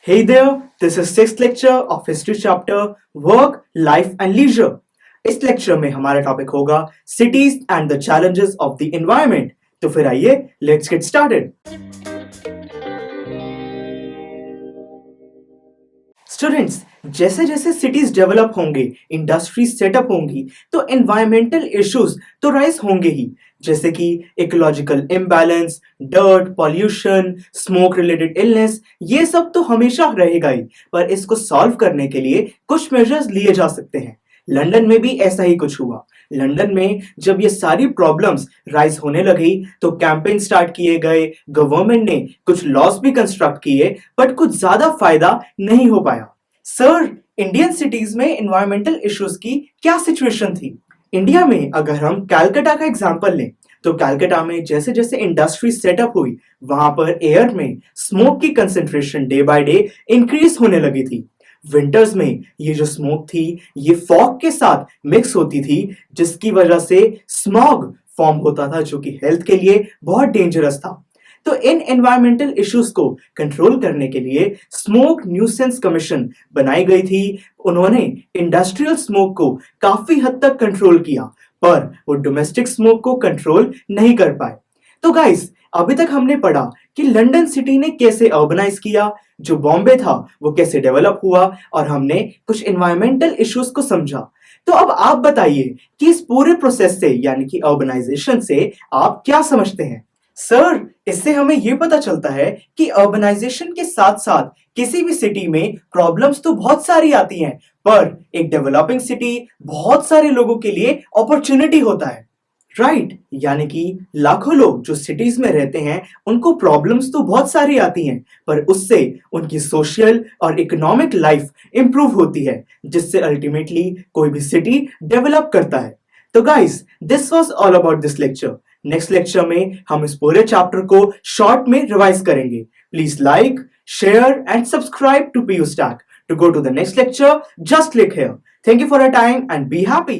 Hey there, this is sixth lecture of history chapter Work, Life and Leisure. इस lecture में हमारा topic होगा cities and the challenges of the environment. तो फिर आइए let's get started. Students, जैसे जैसे सिटीज डेवलप होंगे, इंडस्ट्रीज सेटअप होंगी, तो एनवायरमेंटल इश्यूज तो राइज होंगे ही, जैसे कि ecological imbalance, dirt, pollution, smoke related illness. ये सब तो हमेशा रहेगा ही, पर इसको सॉल्व करने के लिए कुछ मेजर्स लिए जा सकते हैं। लंदन में भी ऐसा ही कुछ हुआ। लंदन में जब ये सारी प्रॉब्लम्स राइज होने लगी तो कैंपेन स्टार्ट किए गए, गवर्नमेंट ने कुछ लॉज भी कंस्ट्रक्ट किए, बट कुछ ज्यादा फायदा नहीं हो पाया। सर, इंडियन सिटीज में एनवायरमेंटल इश्यूज की क्या सिचुएशन थी? इंडिया में अगर हम कैलकाटा का एग्जांपल लें, तो कैलकाटा में जैसे जैसे इंडस्ट्री सेटअप हुई, वहां पर एयर में स्मोक की concentration day by day increase होने लगी थी। विंटर्स में ये जो स्मोक थी, ये फॉग के साथ मिक्स होती थी, जिसकी वजह से स्मॉग फॉर्म होता था, जो कि हेल्थ के लिए बहुत डेंजरस था। तो इन एनवायरमेंटल इश्यूज को कंट्रोल करने के लिए स्मोक न्यूसेंस कमीशन बनाई गई थी। उन्होंने इंडस्ट्रियल स्मोक को काफी हद तक कंट्रोल किया, पर वो डोमेस्टिक स्मोक को कंट्रोल नहीं कर पाए। तो गाइस, अभी तक हमने पढ़ा कि लंदन सिटी ने कैसे अर्बनाइज किया, जो बॉम्बे था वो कैसे डेवलप हुआ, और हमने कुछ एनवायरमेंटल इश्यूज को समझा। तो अब आप बताइए कि इस पूरे प्रोसेस से, यानी कि अर्बनाइजेशन से, आप क्या समझते हैं? सर, इससे हमें यह पता चलता है कि अर्बनाइजेशन के साथ साथ किसी भी सिटी में प्रॉब्लम्स तो बहुत सारी आती हैं, पर एक डेवलपिंग सिटी बहुत सारे लोगों के लिए अपॉर्चुनिटी होता है। राइट, यानी कि लाखों लोग जो सिटीज में रहते हैं, उनको प्रॉब्लम्स तो बहुत सारी आती हैं, पर उससे उनकी सोशल और इकोनॉमिक लाइफ इंप्रूव होती है, जिससे अल्टीमेटली कोई भी सिटी डेवलप करता है। तो guys, this was all about this lecture. Next lecture में हम इस पूरे चैप्टर को शॉर्ट में रिवाइज करेंगे। Please like, share and subscribe to PU stack. To go to the next lecture, just click here. Thank you for your time and be happy.